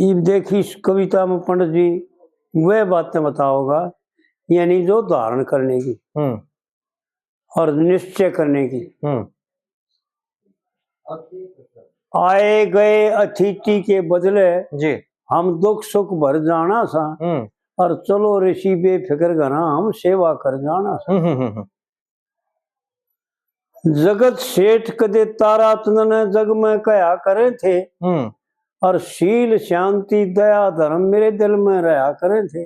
ये देखी इस कविता में पंडित जी वह बातें बताओगा, यानी जो धारण करने की और निश्चय करने की। आए गए अतिथि के बदले जी हम दुख सुख भर जाना सा, और चलो ऋषि बेफिक्र घना हम सेवा कर जाना सा। जगत सेठ कदे तारा तुमने जग में कया करे थे, और शील शांति दया धर्म मेरे दिल में रहा करे थे।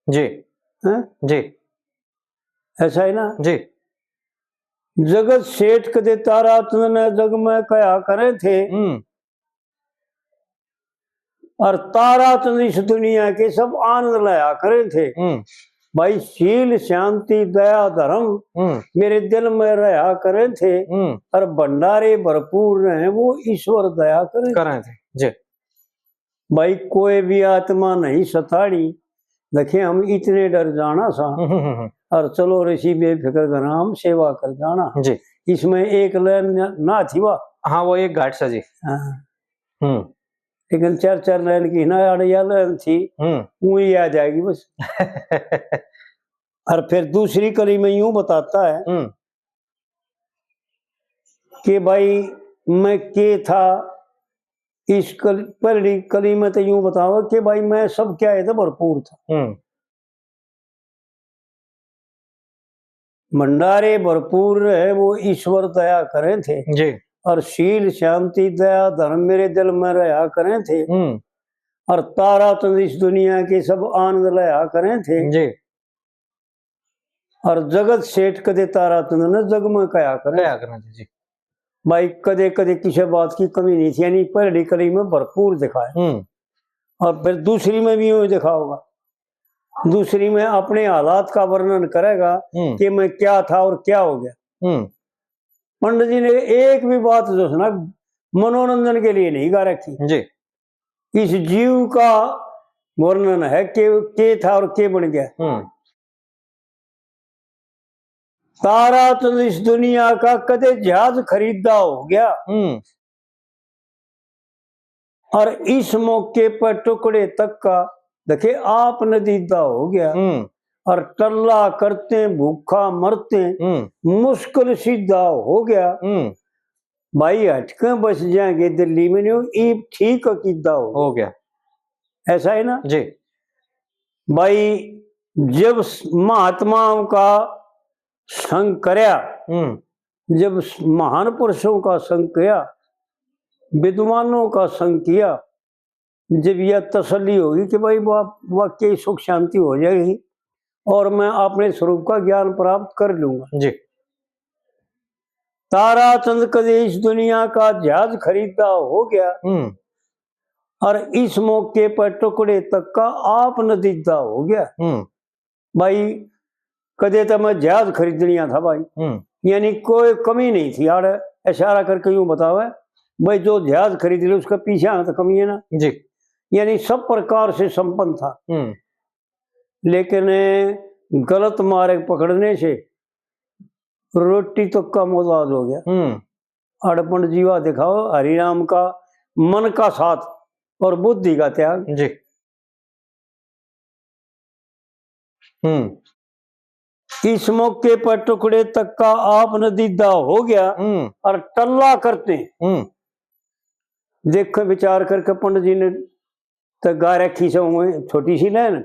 जी हैं? जी ऐसा है ना जी। जगत सेठ कदे तारा तुमने जग में कया करे थे, और तारा तुम इस दुनिया के सब आनंद लाया करे थे। भाई शील शांति दया धर्म मेरे दिल में रहा करे थे, और भंडारे भरपूर रहे वो ईश्वर दया करे थे। जी भाई कोई भी आत्मा नहीं सताड़ी, देखे हम इतने डर जाना सा, और चलो ऋषि बेफिक्र घना हम सेवा कर जाना। जी इसमें एक लाइन ना थी वाह। हाँ वो एक घाट सा जी। लेकिन चार चार लाइन की ना अड़िया लाइन थी, वही आ जाएगी बस। और फिर दूसरी कली में यूं बताता है कि भाई मैं के था इस पहली कली में तो यूं बताओ कि भाई मैं सब क्या है तो भरपूर था, भंडारे भरपूर है वो ईश्वर दया करे थे जी, और शील शांति दया धर्म मेरे दिल में रहा करे थे, और तारा तो इस दुनिया के सब आनंद लया करे थे जी। और जगत सेठ कदे तारा तुमने जग में कया करे जी। भाई कदे कदे किसी बात की कमी नहीं थी, यानी पहली कली में भरपूर दिखाया। और फिर दूसरी में भी यूं दिखा होगा, दूसरी में अपने हालात का वर्णन करेगा कि मैं क्या था और क्या हो गया। पंडित जी ने एक भी बात जो सुना मनोरंजन के लिए नहीं गा रखी जी। इस जीव का वर्णन है के था और के बन गया। तारा तो इस दुनिया का कदे जहाज खरीदा हो गया, और इस मौके पर टुकड़े तक का देखे आप नदीदा हो गया, और टल्ला करते भूखा मरते मुश्किल सीधा हो गया। भाई हटके बस जाएंगे दिल्ली में नहीं ठीक अकीदा हो गया। ऐसा ऐसा है ना जी। भाई जब महात्माओं का संग करया, जब महान पुरुषों का संग किया, विद्वानों का संग किया, जब यह तसल्ली होगी कि भाई वाकई सुख शांति हो जाएगी और मैं अपने स्वरूप का ज्ञान प्राप्त कर लूंगा जी। तारा चंद कदे इस दुनिया का जहाज खरीदा हो गया, और इस मौके पर टुकड़े तक का आप नदीदा हो गया। भाई कदे तो मैं जहाज खरीदनिया था भाई, यानी कोई कमी नहीं थी यार, इशारा करके यूं बतावे भाई जो जहाज खरीद ले उसका पीछे आना तो कमी है ना जी, यानी सब प्रकार से संपन्न था। लेकिन गलत मार्ग पकड़ने से रोटी तो का मोहताज हो गया। अड़पण जीवा दिखाओ हरिनाम का मन का साथ और बुद्धि का त्याग जी। इस मौके पर टुकड़े तक का आप नदीदा हो गया, और टल्ला करते देखो विचार करके पंडित जी ने तो गा रखी से छोटी सी लाइन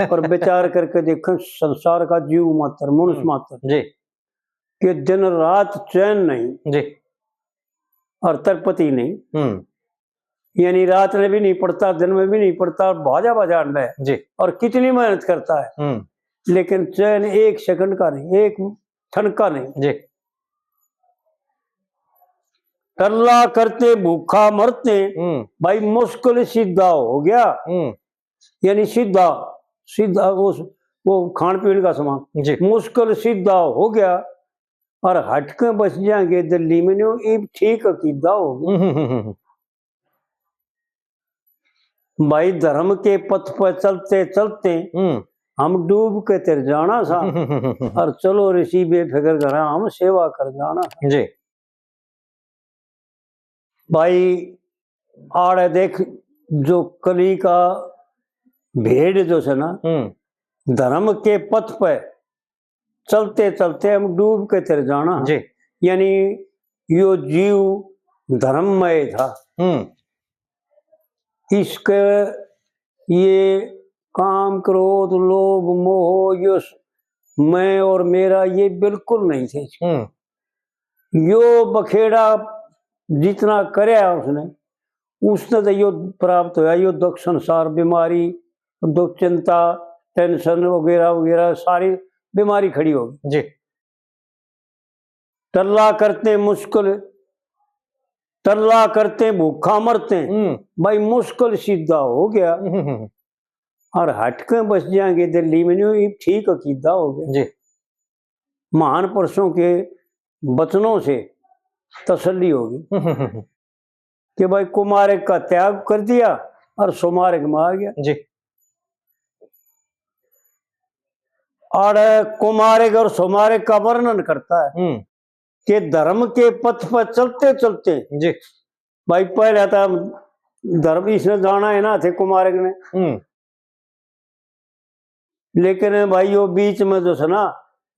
और विचार करके देखो संसार का जीव मात्र मनुष्य मात्र जी कि दिन रात चैन नहीं जी, और तरपति नहीं, यानी रात में भी नहीं पड़ता दिन में भी नहीं पड़ता, भाजा भाजा अंडा है जी, और कितनी मेहनत करता है लेकिन चैन एक सेकंड का नहीं, एक क्षण का नहीं जी। टल्ला करते भूखा मरते भाई मुश्किल सीधा हो गया, यानी सीधा सीधा वो खान पीने का सामान जी। मुश्किल सीधा हो गया, और हटके बच जाएंगे दिल्ली में नहीं ठीक अकीदा हो गया। भाई धर्म के पथ पर चलते चलते हम डूब के तिर जाना सा, और चलो ऋषि बेफिक्र घरा हम सेवा कर जाना जी। भाई आड़े देख जो कली का भेड़ जो है ना, धर्म के पथ पे चलते चलते हम डूब के तर जाना जी। यानी यो जीव धर्ममय था। इसके ये काम क्रोध लोभ मोह यो मैं और मेरा ये बिल्कुल नहीं थे। यो बखेड़ा जितना करया उसने तो यो प्राप्त हुआ। यो दुख संसार बीमारी दुख चिंता टेंशन वगैरह वगैरह सारी बीमारी खड़ी होगी जी। टल्ला करते मुश्किल टल्ला करते भूखा मरते भाई मुश्किल सीधा हो गया और हटके बस जाएंगे दिल्ली में नहीं ठीक अकीदा हो गया जी। महान पुरुषों के वचनों से तसल्ली होगी कि भाई कुमारिक का त्याग कर दिया और सुमारिक मार गया जी। और कुमारिक और सुमारिक का वर्णन करता है कि धर्म के पथ पर चलते चलते जी भाई पहले था धर्म इसने जाना है ना थे कुमारिक ने लेकिन भाई वो बीच में जो है ना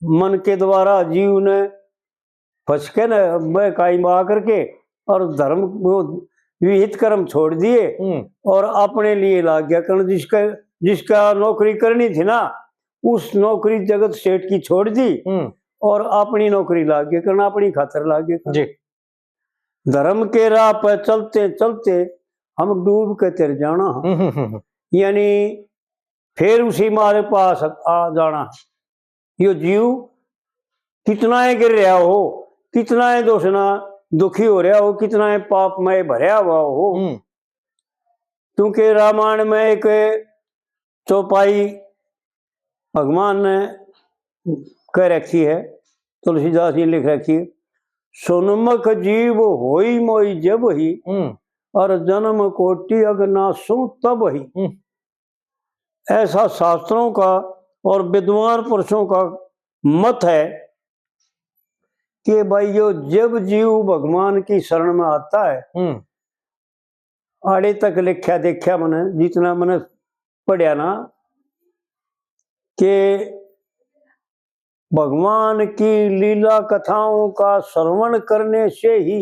मन के द्वारा जीव ने फंस के ना बहकाई मा करके और धर्म वो विहित कर्म छोड़ दिए और अपने लिए लाग गया कारण जिसका नौकरी करनी थी ना उस नौकरी जगत सेठ की छोड़ दी और अपनी नौकरी लाग गया कारण अपनी खातर लाग गया जी। धर्म के राह पर चलते चलते हम डूब के तर जाना यानी फिर उसी मारे पास आ जाना। यो जीव कितना है गिर रहा हो कितना है दोषना दुखी हो रहा हो कितना है पापमय भरया हुआ हो क्योंकि रामायण में एक चौपाई भगवान ने कह रखी है तुलसीदास जी लिख रखी है सोनमक जीव होई मोई जब ही और जन्म कोटि अगनासु तब ही। ऐसा शास्त्रों का और विद्वान पुरुषों का मत है कि भाई यो जब जीव भगवान की शरण में आता है आड़े तक लिखा देखा मैंने जितना मैंने पढ़ा ना कि भगवान की लीला कथाओं का श्रवण करने से ही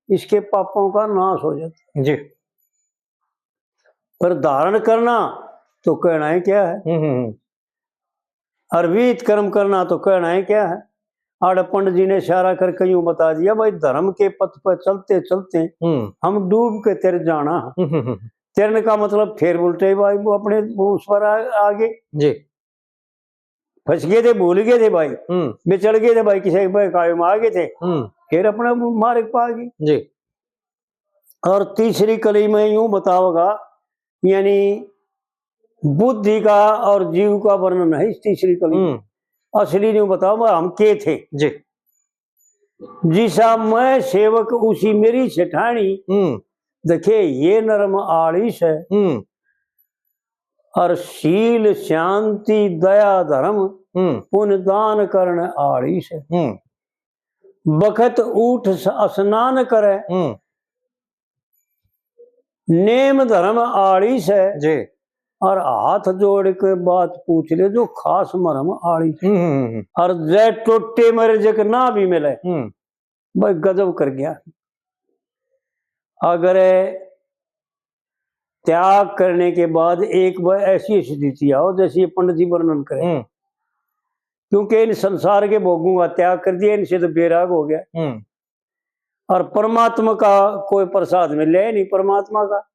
इसके पापों का नाश हो जाता जी। पर धारण करना तो कहना है क्या है अर्वित कर्म करना तो कहना है क्या है। आड़ पंडित जी ने इशारा करके यूं बता दिया भाई धर्म के पथ पर चलते चलते हम डूब के तर जाना। तिरन का मतलब फिर उल्टे भाई वो अपने उस पर आगे जी फंस गए थे भूल गए थे भाई बिछड़ गए थे भाई किसी काय में आ गए थे फिर अपना मार्ग पा गए जी। और तीसरी कली में यूं बताओगा यानी बुद्धि का और जीव का वर्णन है इस तीसरी कली असली नहीं बताओ हम के थे जी। जिसा मैं सेवक उसी मेरी सेठानी देखे ये नरम आड़िश है और शील शांति दया धर्म पुण्य दान करने आड़िश है। बखत उठ स्नान करे नेम धर्म आड़िश है जी। और हाथ जोड़ के बात पूछ ले जो खास मरम आड़िश और जय टोटे मेरे जक ना भी मिले भाई गजब कर गया। अगर त्याग करने के बाद एक बार ऐसी स्थिति आओ जैसे पंडित जी वर्णन करें क्योंकि इन संसार के भोगों का त्याग कर दिया इनसे तो बेराग हो गया और परमात्मा का कोई प्रसाद मिले नहीं परमात्मा का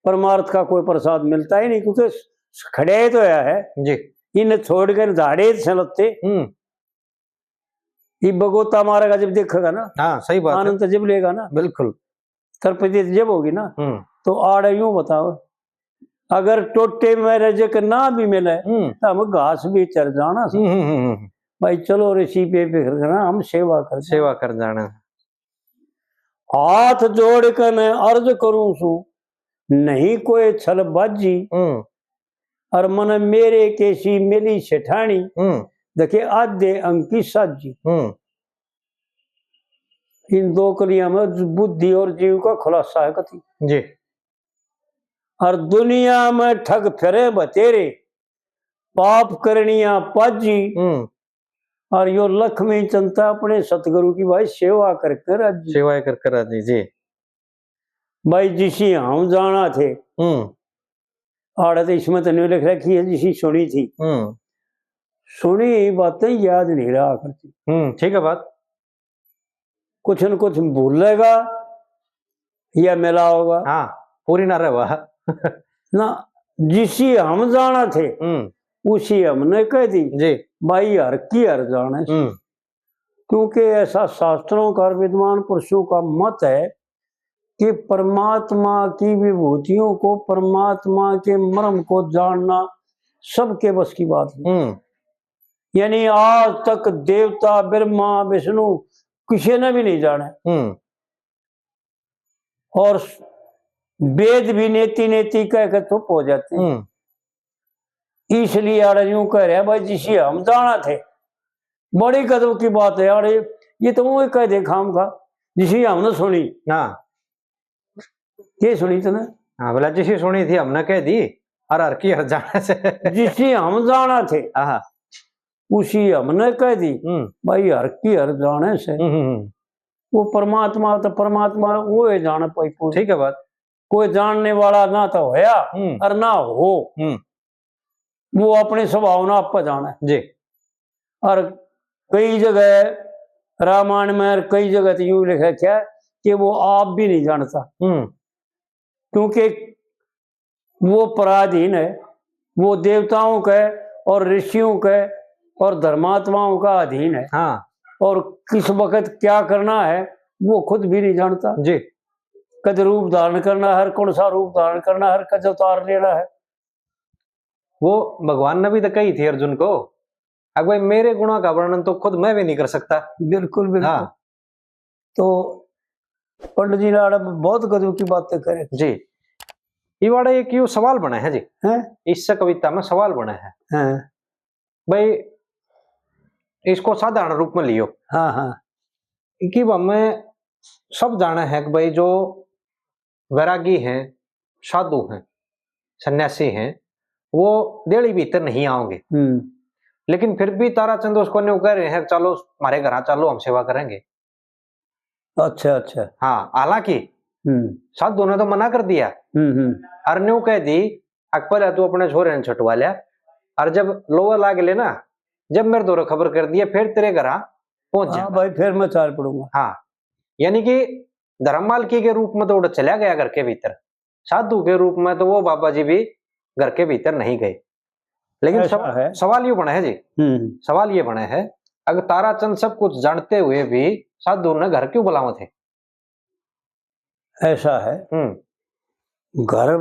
परमार्थ का कोई प्रसाद मिलता ही नहीं क्योंकि खड़े तो है जी। इन छोड़कर झाड़े चलते ये बगोता मारेगा जब देखेगा ना हाँ सही बात आनंद तो जब लेगा ना बिल्कुल तरपति जब होगी ना तो आड़ यूं बताओ अगर टोटे में रजक ना भी मिले तो हम घास भी चर जाना भाई चलो ऋषि पे करना हम सेवा कर जाना हाथ जोड़ कर मैं अर्ज करूं सू नहीं कोई छल बाजी और मन मेरे केसी मिली सेठानी देखे आधे अंकी साजी। इन दो कलियां में बुद्धि और जीव का खुलासा है कथी जी। और दुनिया में ठग फिरे बतेरे, पाप करनिया पाजी। और यो लक्ष्मी जनता अपने सतगुरु की भाई सेवा करके राजी, सेवा कर राजी जी। भाई जिसी हम जाना थे आड़े तो इसमें तो नहीं लिख रखी है, जिसी सुनी थी, सुनी बातें याद नहीं रहा करती। ठीक है बात, कुछ न कुछ भूलेगा या मिला होगा। हाँ पूरी ना रहे ना जिसी हम जाना थे उसी हमने कह दी जी। भाई हर की हर जाने, क्योंकि ऐसा शास्त्रों का विद्वान पुरुषों का मत है कि परमात्मा की विभूतियों को, परमात्मा के मर्म को जानना सबके बस की बात है। यानी आज तक देवता ब्रह्मा विष्णु किसी ने भी नहीं जाना, और वेद भी नेति नेति कह के चुप हो जाते हैं। इसलिए यार यूं कह रहे हैं भाई जिसे हम जाना थे, बड़ी गजब की बात है यार, ये तो वो कह दे खाम खा, जिसे हमने सुनी। हाँ ये सुनी तूने? हाँ बोला जिसे सुनी थी हमने कह दी, हर हर की हर जाने से जिसे हम जाना थे उसी हमने कह दी भाई हर की हर जाने से। वो परमात्मा तो परमात्मा वो है जाने पाई। ठीक है बात, कोई जानने वाला ना तो होया और ना हो, वो अपने स्वभाव ना आप जाना जी। और कई जगह रामायण में और कई जगह तो यूं लिखा क्या कि वो आप भी नहीं जानता, क्योंकि वो पराधीन है, वो देवताओं का और ऋषियों का और धर्मात्माओं का अधीन है। हाँ। और किस वक्त क्या करना है वो खुद भी नहीं जानता जी। कद रूप धारण करना है, कौन सा रूप धारण करना है, कद उतार लेना है। वो भगवान ने भी तो कही थी अर्जुन को, अब भाई मेरे गुणों का वर्णन तो खुद मैं भी नहीं कर सकता। बिल्कुल बिल्कुल। हाँ। तो पंडित जी ने बहुत गजब की बातें करे जी। ये वाला एक यू सवाल बना है जी, इस कविता में सवाल बना है भाई, इसको साधारण रूप में लियो। हाँ हाँ। कि हमें सब जाना है कि भाई जो वैरागी हैं, साधु हैं, सन्यासी हैं, वो देड़ी भीतर नहीं आओगे, लेकिन फिर भी ताराचंद उसको नहीं कह रहे हैं चलो हमारे घर चलो हम सेवा करेंगे। अच्छा अच्छा। हाँ, हालांकि साधु ने तो मना कर दिया, अरन्यू कह दी अकबर तू अपने छोरे ने छुटवा लिया, और जब लोअर लाग लेना जब मेरे दौरे खबर कर दिया फिर तेरे घर पहुंच जा भाई, फिर मैं चाल पड़ूंगा। हाँ, यानी कि धर्ममालकी के रूप में तो उड़ चला गया घर के भीतर, साधु के रूप में तो वो बाबा जी भी घर के भीतर नहीं गए। लेकिन सवाल ये बना है जी, सवाल ये बना है अगर ताराचंद सब कुछ जानते हुए भी साधु ने घर क्यों बुलावे थे? ऐसा है, घर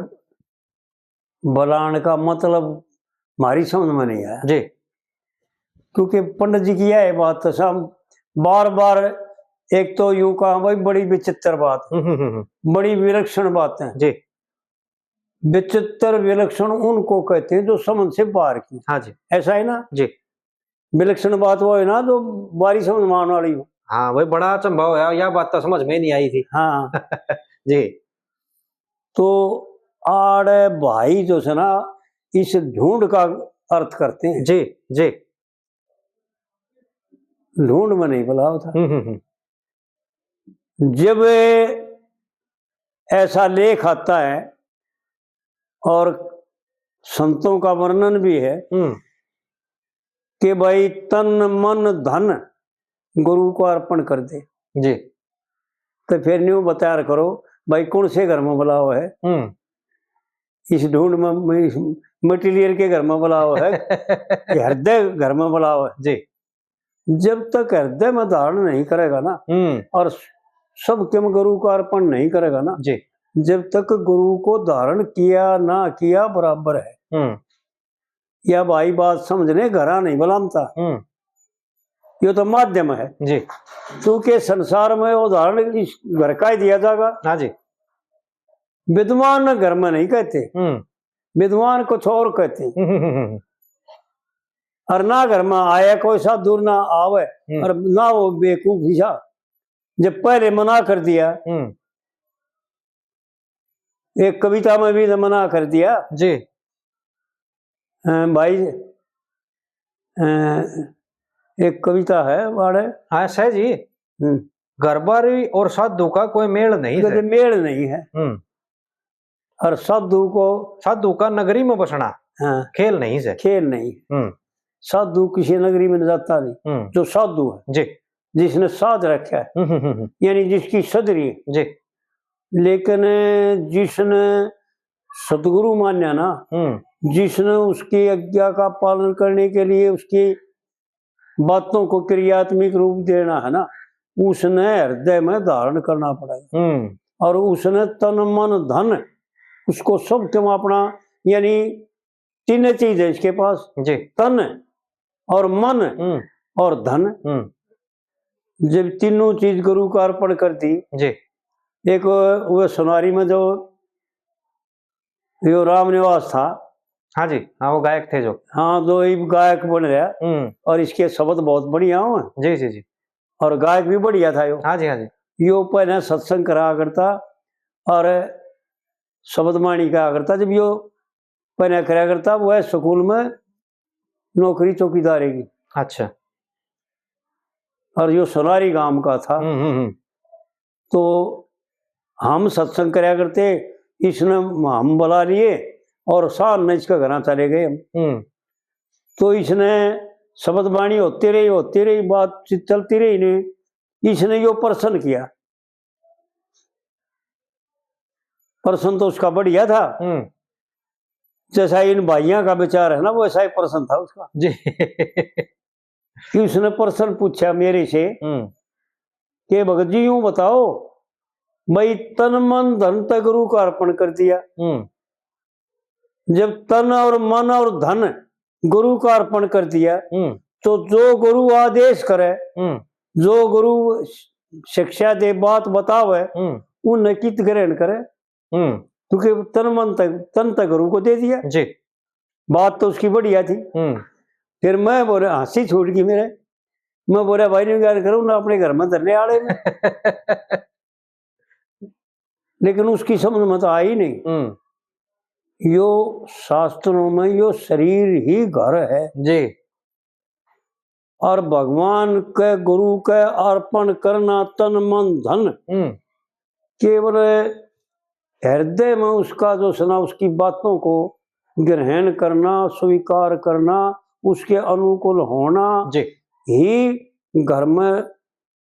बुलाने का मतलब हमारी समझ में नहीं आया जी, क्योंकि पंडित जी की यह बात तो सब बार बार, एक तो यूं कहा भाई बड़ी विचित्र बात, बड़ी विलक्षण बात है जी। विचित्र विलक्षण उनको कहते हैं जो समझ से बाहर की। हाँ जी, ऐसा है ना जी। विलक्षण बात वो है ना जो बारी समझ मान वाली हो। हाँ वही बड़ा अचंभव है, यह बात तो समझ में नहीं आई थी। हाँ जी। तो आड़े भाई जो है ना इस ढूंढ का अर्थ करते हैं जी जी, ढूंढ में नहीं बुलाओ था। जब ऐसा लेख आता है और संतों का वर्णन भी है कि भाई तन मन धन गुरु को अर्पण कर दे जी, तो फिर न्यू बता करो भाई कौन से घर में बुलाओ है, इस ढूंढ में मटीरियल के घर में बुलाओ है हृदय घर में बुलाओ है जी। जब तक हृदय में धारण नहीं करेगा ना और सबके में गुरु को अर्पण नहीं करेगा ना जी, जब तक गुरु को धारण किया ना किया बराबर है। या भाई बात समझने घरा नहीं बुलाता, ये तो माध्यम है जी, क्योंकि संसार में उदाहरण इस घर का ही दिया जाएगा। हाँ जी, विद्वान घर में नहीं कहते, विद्वान कुछ और कहते और ना घर में आया कोई सा दूर ना आवे और ना वो बेवकूफ हिसा जब पहले मना कर दिया एक कविता में भी मना कर दिया जी। भाई एक कविता है वाड़े। हाँ सह जी, घरबारी और साधु का कोई मेल नहीं है। मेल नहीं है। और साधु का नगरी में बसना। हाँ, खेल नहीं है। खेल नहीं। साधु किसी नगरी में जाता नहीं। जो साधु है जी, जिसने साध रखा है, यानी जिसकी सदरी है जी। लेकिन जिसने सतगुरु मान्या ना, जिसने उसकी आज्ञा का पालन करने के लिए उसकी बातों को क्रियात्मक रूप देना है ना, उसने हृदय में धारण करना पड़ेगा। और उसने तन मन धन उसको सब क्यों अपना, यानी तीन चीज है इसके पास जी, तन और मन और धन। जब तीनों चीज गुरु को अर्पण कर दी जी। एक वो सोनारी में जो राम निवास था, हाँ जी, हाँ वो गायक थे जो, हाँ जो गायक बन रहा, और इसके शब्द बहुत बढ़िया हो जी जी जी, और गायक भी बढ़िया था यो। हाँ जी हाँ जी। यो पहले सत्संग करा करता और शब्दवाणी करा करता। जब यो पहले करा करता वो है स्कूल में नौकरी चौकीदारी की। अच्छा। और यो सोनारी गांव का था। तो हम सत्संग कराया करते, इसने हम बुला लिए और साल में इसका घर चले गए हम। तो इसने शब्दवाणी होती रही, बातचीत चलती रही ने, इसने यो प्रश्न किया। प्रश्न तो उसका बढ़िया था, जैसा इन भाइयों का विचार है ना वैसा ही प्रश्न था उसका जी। कि उसने प्रश्न पूछा मेरे से कि भगत जी यूं बताओ, भाई तन मन धन तक गुरु को अर्पण कर दिया, जब तन और मन और धन गुरु को अर्पण कर दिया, तो जो गुरु आदेश करे, जो गुरु शिक्षा दे, बात बतावे, उन कित ग्रहण करे, क्योंकि तन तक गुरु को दे दिया जी। बात तो उसकी बढ़िया थी। फिर मैं बोले, हंसी छूट गई मेरे, मैं बोला भाई ने क्या करूँ ना अपने घर में धरने आड़े में। लेकिन उसकी समझ में तो आई नहीं। यो शास्त्रों में यो शरीर ही घर है जी, और भगवान के गुरु के अर्पण करना तन मन धन, केवल हृदय में उसका जो सुना उसकी बातों को ग्रहण करना, स्वीकार करना, उसके अनुकूल होना जी, ही घर में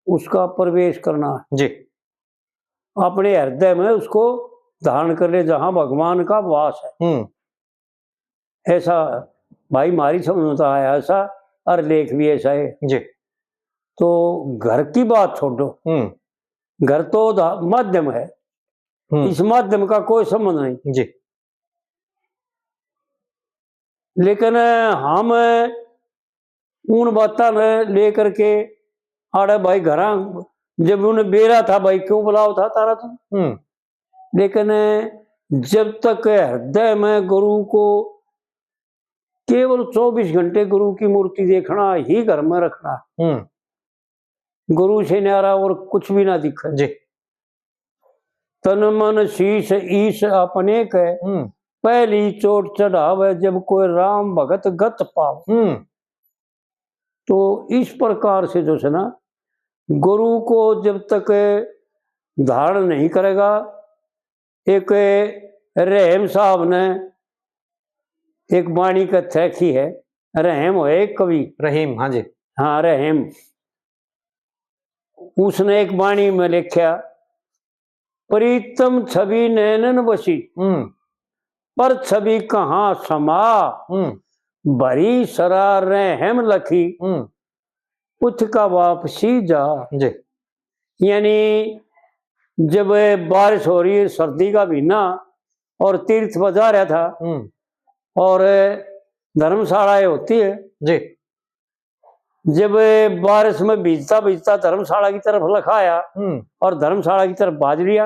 उसका प्रवेश करना जी। अपने हृदय में उसको धारण कर ले जहां भगवान का वास है। ऐसा भाई मारी समझ में आया ऐसा, और लेख भी ऐसा है जी। तो घर की बात छोड़ो, घर तो माध्यम है, इस माध्यम का कोई संबंध नहीं जी। लेकिन हम उन बातों में लेकर के आड़े भाई घर, जब उन्हें बेरा था भाई क्यों बुलाओ था तारा तुम, लेकिन जब तक हृदय में गुरु को केवल 24 घंटे गुरु की मूर्ति देखना ही घर में रखना, गुरु से न्यारा और कुछ भी ना दिखे जी। तन मन शीश ईश अपने के, पहली चोट चढ़ावे जब कोई राम भगत गत पाव। तो इस प्रकार से जो है ना, गुरु को जब तक धारण नहीं करेगा, एक रहम साहब ने एक वाणी का थैखी है, रहम हो एक कवि रहीम, हाँ जी हाँ रहम, उसने एक वाणी में लिखा, प्रीतम छवि नैनन बसी, पर छवि कहाँ समा, भरी सरा रहम लखी, उठ का वापसी जा जी। यानी जब बारिश हो रही है, सर्दी का महीना, और तीर्थ बजा रहा था, और धर्मशालाएं होती है जी। जब बारिश में भीजता भीजता धर्मशाला की तरफ लखाया और धर्मशाला की तरफ भाज लिया,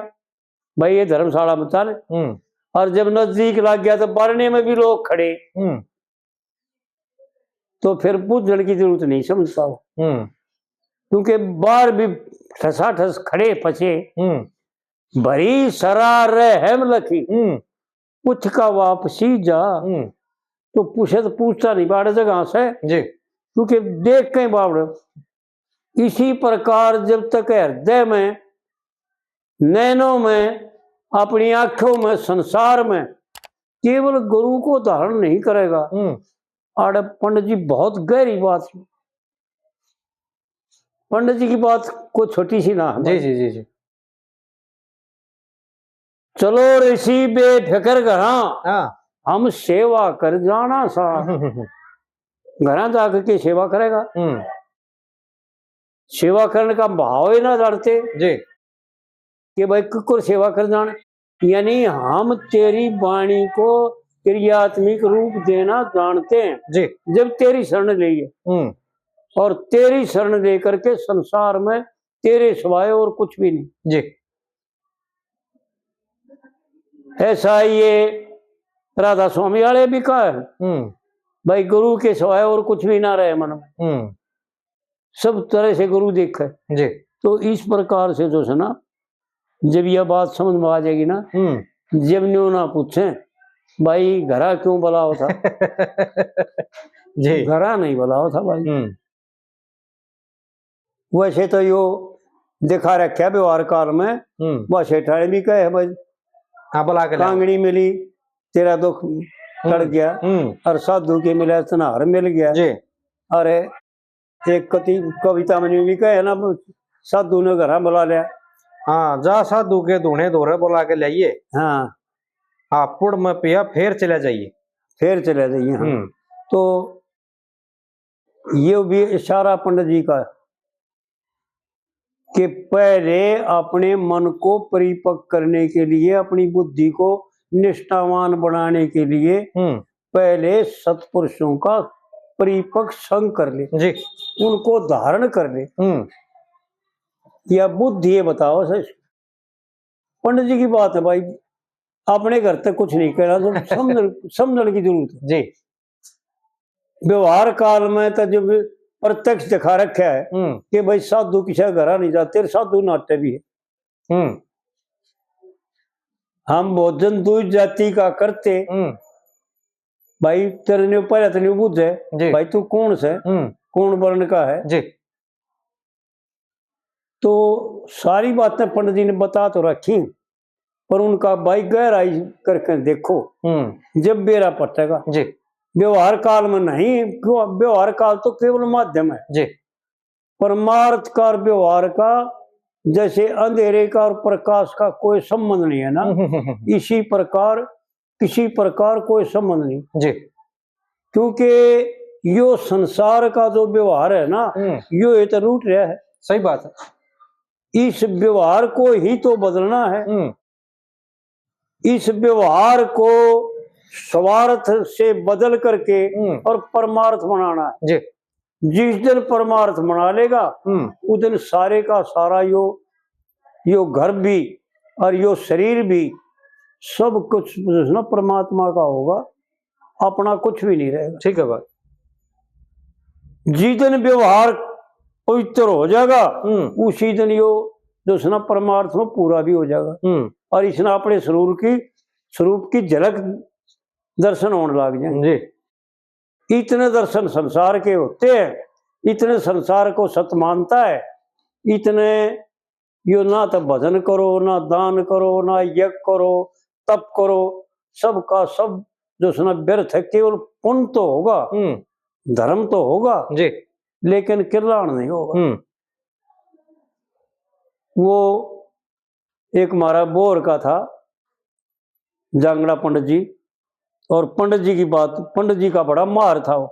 भाई ये धर्मशाला में चल, और जब नजदीक लग गया तो बारने में भी लोग खड़े, तो फिर पूछने की जरूरत नहीं समझता हो, क्योंकि बाहर भी ठसा ठस खड़े पचे, भरी सरा रहम लखी पुछ का वापसी जा। तो पूछे तो पूछता नहीं बाड़े जगह से जी, क्योंकि देख कहीं बावड़। इसी प्रकार जब तक हृदय में, नैनों में, अपनी आंखों में, संसार में केवल गुरु को धारण नहीं करेगा। आड़े पंडित जी बहुत गहरी बात, पंडित जी की बात को छोटी सी ना। जी जी जी जी। चलो ऋषि बेफिक्र घरा हम सेवा कर जाना सा। घरा जाकर के सेवा करेगा, सेवा करने का भाव ही ना जानते जी कि भाई कुकुर सेवा कर जाना। यानी हम तेरी वाणी को क्रियात्मक रूप देना जानते हैं जी। जब तेरी शरण लिए, और तेरी शरण लेकर के संसार में तेरे सिवाय और कुछ भी नहीं जी। ऐसा ये राधा स्वामी वाले भी कहा है, भाई गुरु के सिवाय और कुछ भी ना रहे मन में, सब तरह से गुरु देखा है जी। तो इस प्रकार से जो है ना, जब यह बात समझ में आ जाएगी ना, जब न्यू ना पूछे भाई घरा क्यों बुलाओ था। जी, घरा नहीं बुलाओ था भाई। वैसे तो यो दिखा रखा व्यवहार काल में, वह सेठाड़ी भी कहे भाई हाँ बुला के कांगड़ी मिली तेरा दुख टल गया, और साधु के मिले तनहार मिल गया जी। अरे एक कविता में भी कहे ना, साधु ने घरा बुला लिया। हाँ, जा साधु के धूने धोरे बुला के लाइए। हाँ हाँ, पुड़ में पिया फिर चले जाइए, फिर चले जाइए। हाँ। तो ये भी इशारा पंडित जी का कि पहले अपने मन को परिपक्व करने के लिए, अपनी बुद्धि को निष्ठावान बनाने के लिए पहले सत्पुरुषों का परिपक्व संग कर ले जी, उनको धारण कर ले। या बुद्धि ये बताओ सर, पंडित जी की बात है भाई, अपने घर तक कुछ नहीं कहना, समझने की जरूरत है जी। व्यवहार काल में तो जब प्रत्यक्ष दिखा रखा है कि भाई साधु किसी घर नहीं जाते, साधु नाट्य भी है। हम भोजन दूध जाति का करते, भाई तेरे ऊपर इतनी बुद्ध है, भाई तू कौन से कौन वर्ण का है जी। तो सारी बातें पंडित जी ने बता तो रखी, पर उनका भाई गहराई करके देखो जब बेरा पटेगा जी। व्यवहार काल में नहीं, क्यों व्यवहार काल तो केवल माध्यम है जी। परमार्थ का व्यवहार का जैसे अंधेरे का और प्रकाश का कोई संबंध नहीं है ना, इसी प्रकार किसी प्रकार कोई संबंध नहीं जी। क्योंकि यो संसार का जो व्यवहार है ना, यो ये तो रूट रहा है। सही बात है। इस व्यवहार को ही तो बदलना है, इस व्यवहार को स्वार्थ से बदल करके और परमार्थ बनाना है जी। जिस दिन परमार्थ बना लेगा उस दिन सारे का सारा यो घर भी और यो शरीर भी सब कुछ ना परमात्मा का होगा, अपना कुछ भी नहीं रहेगा। ठीक है बात। जिस दिन व्यवहार पवित्र हो जाएगा उसी दिन यो जो ना परमार्थ में पूरा भी हो जाएगा, और इसने अपने स्वरूप की झलक दर्शन होने लग जाएंगे। इतने दर्शन संसार के होते हैं, इतने संसार को सत मानता है, इतने यो ना तो भजन करो, ना दान करो, ना यज्ञ करो, तप करो, सब का सब जो सुना व्यर्थ है। केवल पुण्य तो होगा, धर्म तो होगा जी, लेकिन कल्याण नहीं होगा। वो एक हमारा बोर का था जांगड़ा पंडित जी, और पंडित जी की बात, पंडित जी का बड़ा मार था वो,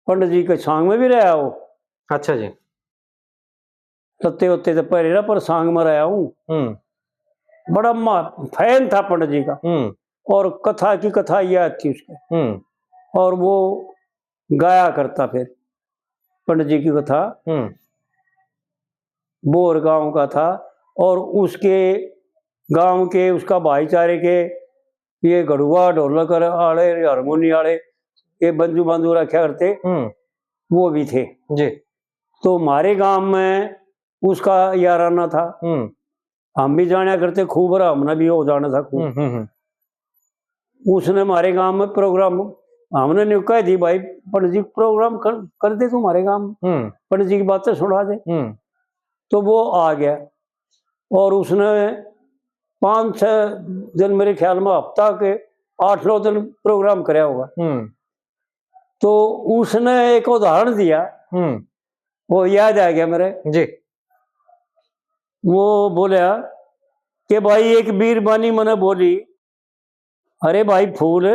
पंडित जी के सांग में भी रहा वो। अच्छा जी। सत्ते होते तो पहले ना, पर सांग में रहा हूँ। बड़ा मार फैन था पंडित जी का, और कथा की कथा याद थी उसके, और वो गाया करता फिर पंडित जी की कथा। बोर गांव का था, और उसके गांव के उसका भाईचारे के ये गढ़ुआ ढोलक आड़े हारमोनी आड़े ये बंजू बांजू रखा करते, वो भी थे जी। तो हमारे गांव में उसका याराना था, हम भी जाना करते खूब, और हमने भी हो जाना था खूब। उसने हमारे गांव में प्रोग्राम, हमने नहीं कह दी भाई पंडित जी प्रोग्राम कर दे तुम्हारे गांव में, पंडित जी की बातें सुना दे। तो वो आ गया और उसने 5-6 दिन, मेरे ख्याल में हफ्ता के 8-9 दिन प्रोग्राम कराया होगा। तो उसने एक उदाहरण दिया, वो याद आ गया मेरे जी। वो बोला कि भाई एक बीरबानी मैंने बोली, अरे भाई फूल,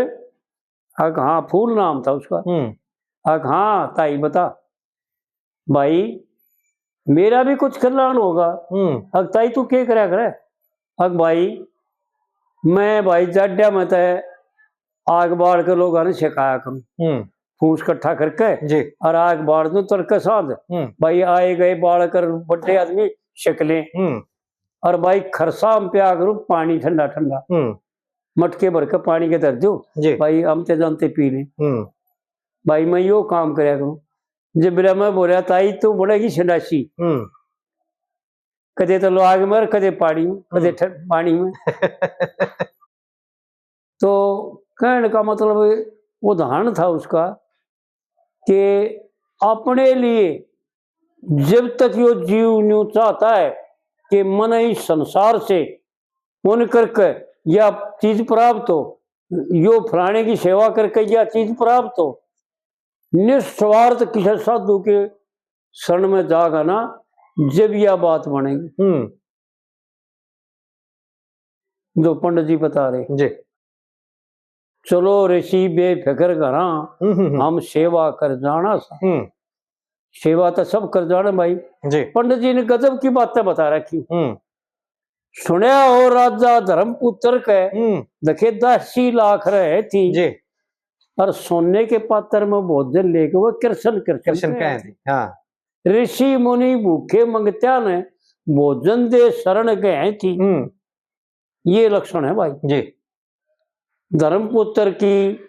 हाँ फूल नाम था उसका। हाँ ताई बता भाई, मेरा भी कुछ कल्याण होगा। ताई तू क्या करा करे? भाई मैं भाई जाड्या में तय आग बाढ़ के लोग सिखाया करूं, फूस इकट्ठा करके जी, और आग बाढ़ दू तड़के साथ भाई आए गए बाढ़ कर बड़े आदमी शिकले, और भाई खरसाम पे आ करूं पानी ठंडा ठंडा, मटके भर के पानी के धर दो भाई, हम ते जानते पी ले। भाई मैं यो काम कराया करूं। जब मैं बोला ताई तू बढ़ेगी संडासी, कदे तो आग में, कदे पानी में, कदे पानी में। तो कहने का मतलब उदाहरण था उसका कि अपने लिए जब तक यो जीव न्यू चाहता है कि मन इस संसार से पुण्य करके या चीज प्राप्त हो, यो फलाने की सेवा करके या चीज प्राप्त हो, निस्वार्थ किसी साधु के शरण में जागा ना, जब यह बात बनेगी। जो पंडित जी बता रहे जी, चलो ऋषि बेफिक्र घरा हम सेवा कर जाना सा। सेवा तो सब कर जाना भाई जी। पंडित जी ने गजब की बातें बता रखी। सुनया हो राजा धर्मपुत्र के देखे 80 लाख रहे थी जी, और सोने के पात्र में भोजन लेके वो कृष्ण कृष्ण कहे थे। हाँ। ऋषि मुनि भूखे मंगत्या ने भोजन दे शरण गए थी। ये लक्षण है भाई जी। धर्मपुत्र की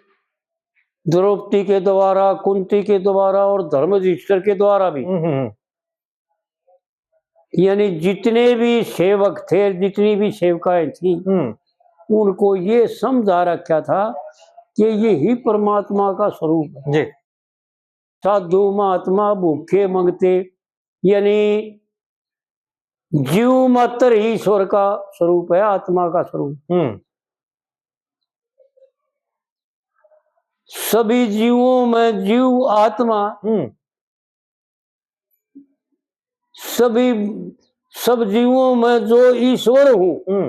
द्रौपदी के द्वारा, कुंती के द्वारा और धर्मयुधिष्ठिर के द्वारा भी, यानी जितने भी सेवक थे, जितनी भी सेवकाएं थी, उनको ये समझा रखा था कि ये ही परमात्मा का स्वरूप है जी। साधु महात्मा भूखे मंगते, यानी जीव मात्र ही ईश्वर का स्वरूप है, आत्मा का स्वरूप। सभी जीवों में जीव आत्मा, सब जीवों में जो ईश्वर हूं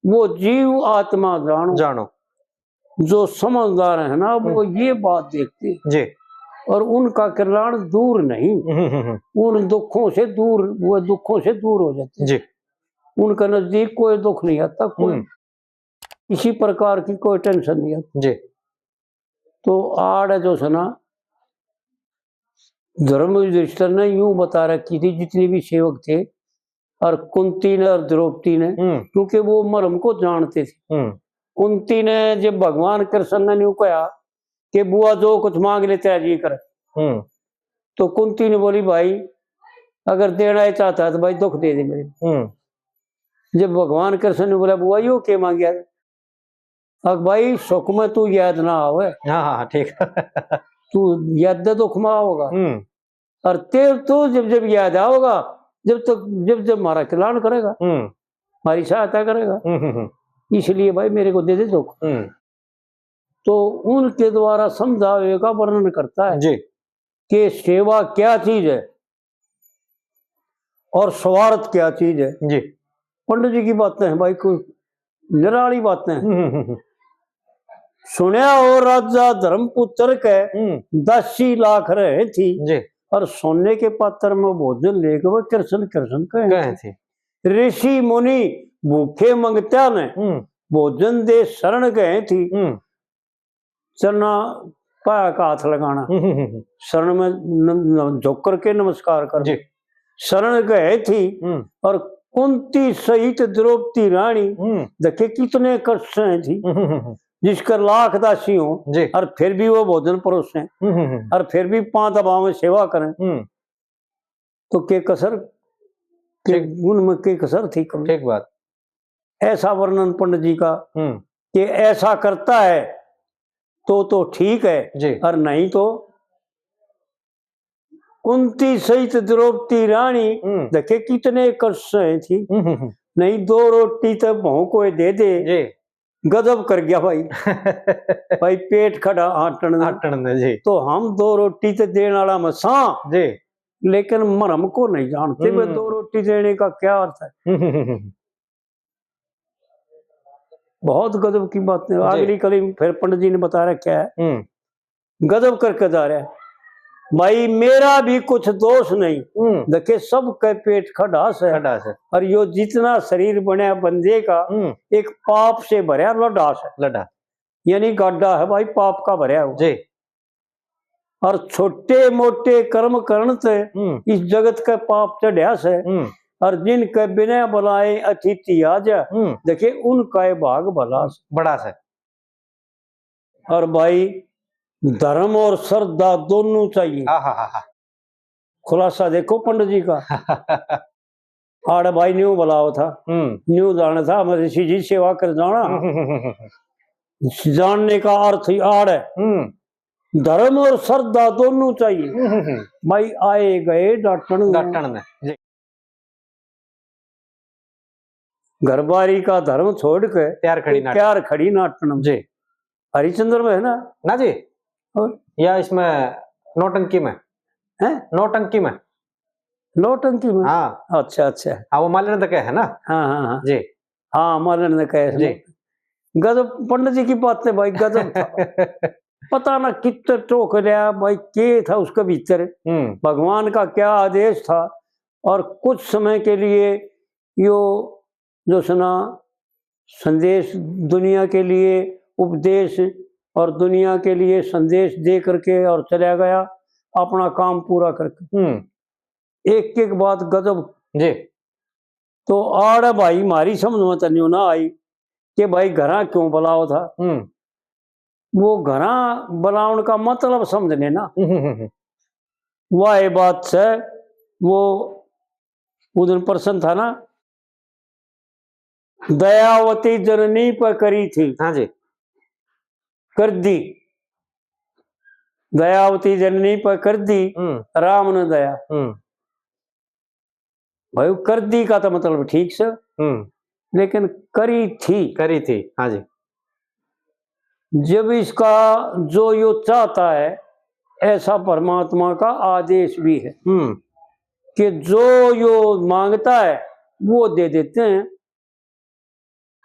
वो जीव आत्मा जानो। जो समझदार है ना वो ये बात देखते जी, और उनका कल्याण दूर नहीं, उन दुखों से दूर, वो दुखों से दूर हो जाते जी। उनका नजदीक कोई दुख नहीं आता, कोई किसी प्रकार की कोई टेंशन नहीं आती जी। तो आड़ जो सुना धर्मयुधिष्ठिर ने यूं बता रखी थी, जितनी भी सेवक थे, और कुंती ने और द्रौपदी ने, क्योंकि वो मर्म को जानते थे। कुंती ने जब भगवान कृष्ण ने यूं कहा कि बुआ जो कुछ मांग लेते हैं जी कर, तो कुंती ने बोली भाई अगर देना ही चाहता है तो भाई दुख दे दे मेरे। जब भगवान कृष्ण ने बोला बुआ यो क्या मांग गया, अब भाई सुख में तू याद ना आवे। हाँ ठीक तू याद दुख में आओगा, और तेर तो जब जब याद आओगा, जब तक जब जब हमारा कल्याण करेगा, हमारी सहायता करेगा, इसलिए भाई मेरे को दे दे दुख। तो उनके द्वारा समझावे का वर्णन करता है जी कि सेवा क्या चीज है और स्वार्थ क्या चीज है जी। पंडित जी की बातें हैं भाई, कोई निराली बातें हैं। सुनया हो राजा धर्मपुत्र के 80 लाख रहे थी जी, और सोने के पात्र में भोजन लेके वो कृष्ण कृष्ण कहे थे। ऋषि मुनि भूखे मंगत्या ने भोजन दे शरण गए थी। चरना पाया का हाथ लगाना, शरण में झुक करके नमस्कार कर जी, शरण गए थी। और कुंती सहित द्रौपदी रानी देखे कितने कष्ट थी, जिसका लाख दासी हो और फिर भी वो भोजन परोसे, और फिर भी 5 दबाव में सेवा करें, तो के कसर के गुण में के कसर थी। ठीक बात। ऐसा वर्णन पंडित जी का कि ऐसा करता है तो ठीक है जी। और नहीं तो कुंती सहित द्रौपदी रानी देखे कितने कष्ट थी, नहीं 2 रोटी तो भों को दे दे जी। गजब कर गया भाई। भाई पेट खड़ा आटन जी। तो हम 2 रोटी तो देने वाला मसा जी, लेकिन मरम को नहीं जानते वे 2 रोटी देने का क्या अर्थ है। बहुत गजब की बात है। अगली कली फिर पंडित जी ने बता रखा है, गजब करके जा रहा है भाई मेरा भी कुछ दोष नहीं, देखे सब के पेट खडास है और यो जितना शरीर बनया बंदे का एक पाप से भरया लडास है, यानी गड्ढा है भाई पाप का भरया हो जी। और छोटे मोटे कर्म करण से इस जगत का पाप चढ़िया से और जिनके बिना बुलाए अतिथि आ जाए देखे उनका भाग भला बड़ा से। और भाई धर्म और श्रद्धा दोनों चाहिए। खुलासा देखो पंडित जी का। आड़ भाई न्यू बुलाओ था, न्यू जाना था हमारे ऋषि जी सेवा कर जाना। जानने का अर्थ ही आड़ है, धर्म और श्रद्धा दोनों चाहिए। भाई आए गए डाटन में घरबारी का धर्म छोड़ के प्यार खड़ी नाटन जी। हरिश्चंद्र में है ना जी, और या इसमें नौटंकी में है, नौटंकी में हाँ अच्छा हाँ वो मालन तक है ना। हाँ जी हाँ मालन तक है जी। गजब पंडित जी की बात है भाई, गजब था। पता ना कितने टोक लिया भाई के था उसके भीतर, भगवान का क्या आदेश था। और कुछ समय के लिए यो जो सुना संदेश दुनिया के लिए उपदेश और दुनिया के लिए संदेश दे करके और चला गया अपना काम पूरा करके। एक एक बात गजब जी। तो आड़ भाई मारी समझ में तन्यू ना आई कि भाई घरा क्यों बुलाओ था। वो घरा बुलाउन का मतलब समझने ना। वह बात से वो उधर प्रश्न था ना, दयावती जननी पर करी थी। हाँ जी, कर दी दयावती जननी पर कर दी राम ने दया। भाई कर दी का तो मतलब ठीक से, लेकिन करी थी। हाँ जी, जब इसका जो यो चाहता है ऐसा परमात्मा का आदेश भी है कि जो यो मांगता है वो दे देते हैं,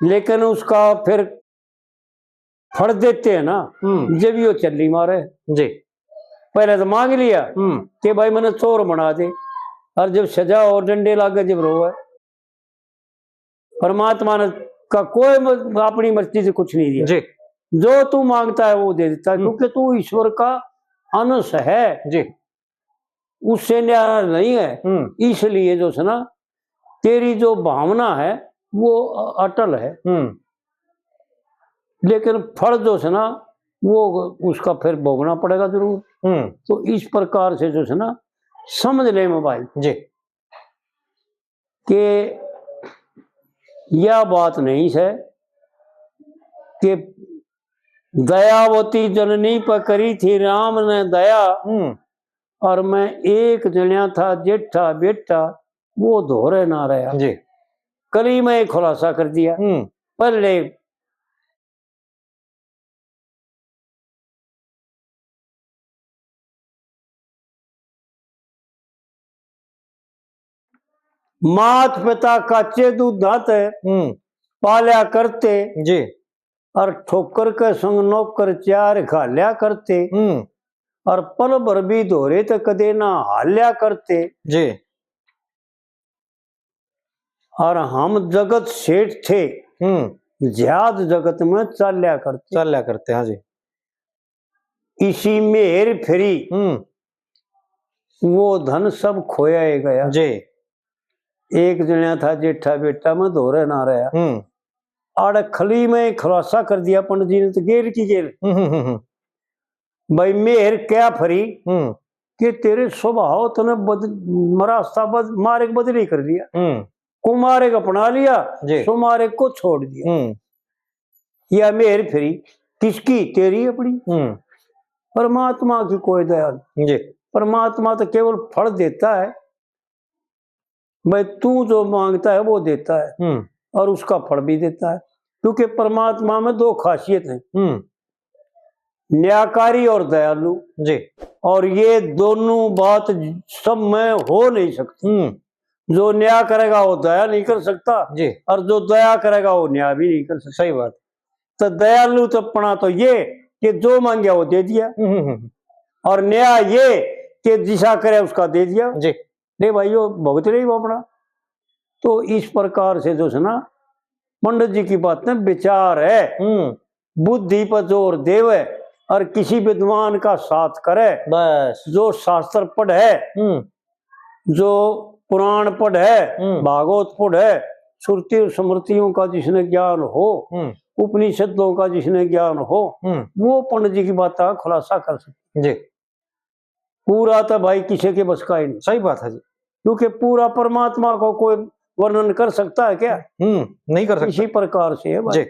लेकिन उसका फिर फड़ देते हैं ना जब यो चल्ली मारे जी। पहले तो मांग लिया कि भाई मैंने चोर बना दे, और जब सजा और डंडे लागे जब रोए। परमात्मा ने का कोई अपनी मर्जी से कुछ नहीं दिया जी। जो तू मांगता है वो दे देता है, क्योंकि तू ईश्वर का अंश है जी, उससे न्यारा नहीं है। इसलिए जो है ना तेरी जो भावना है वो अटल है, लेकिन फल जो है ना वो उसका फिर भोगना पड़ेगा जरूर। तो इस प्रकार से जो है ना समझ ले मोबाइल जी कि यह बात नहीं है कि दयावती जननी पर करी थी राम ने दया, और मैं एक जनिया था जेठा बेटा वो धोरे ना रहा जी। कली में खुलासा कर दिया। पहले मात पिता काचे दूध दाते पाल्या करते जी, और ठोकर के संग नौकर चार घाल्या करते, और पल भर भी धोरे तो कदे ना हाल्या करते जी। और हम जगत सेठ थे ज्याद जगत में चाल्या करते हाँ जी। इसी में हेर फेरी वो धन सब खोया गया जी। एक जनिया था जेठा बेटा में धोरे ना रहा। आड़ खली में खुलासा कर दिया पंडित जी ने तो गेर की गेर। भाई मेहर क्या फरी कि तेरे स्वभाव तूने रास्ता मार्ग बदली कर दिया। कुमारे को अपना लिया, जी। सुमारे को छोड़ दिया। या मेर फिरी किसकी? तेरी अपनी। परमात्मा की कोई दया जी। परमात्मा तो केवल फल देता है भाई, तू जो मांगता है वो देता है और उसका फल भी देता है, क्योंकि परमात्मा में दो खासियत है, न्यायकारी और दयालु जी। और ये दोनों बात सब में हो नहीं सकती। जो न्याय करेगा वो दया नहीं कर सकता जी, और जो दया करेगा वो न्याय भी नहीं कर सकता। सही बात। तो दयालु तो पना तो ये कि जो मांगे वो दे दिया, और न्याय ये कि जिसा करे उसका दे दिया जी। नहीं भाई वो भुगत रही वो अपना। तो इस प्रकार से जो है ना पंडित जी की बात में विचार है, बुद्धि पर जोर देवे और किसी विद्वान का साथ करे, बस जो शास्त्र पढ़े, जो पुराण पढ़े, भागवत पढ़े, श्रुति स्मृतियों का जिसने ज्ञान हो, उपनिषदों का जिसने ज्ञान हो, वो पंडित जी की बात का खुलासा कर सकते जी। पूरा तो भाई किसी के बस का ही नहीं। सही बात है जी, क्योंकि पूरा परमात्मा को कोई वर्णन कर सकता है क्या? नहीं कर सकता। इसी प्रकार से है भाई।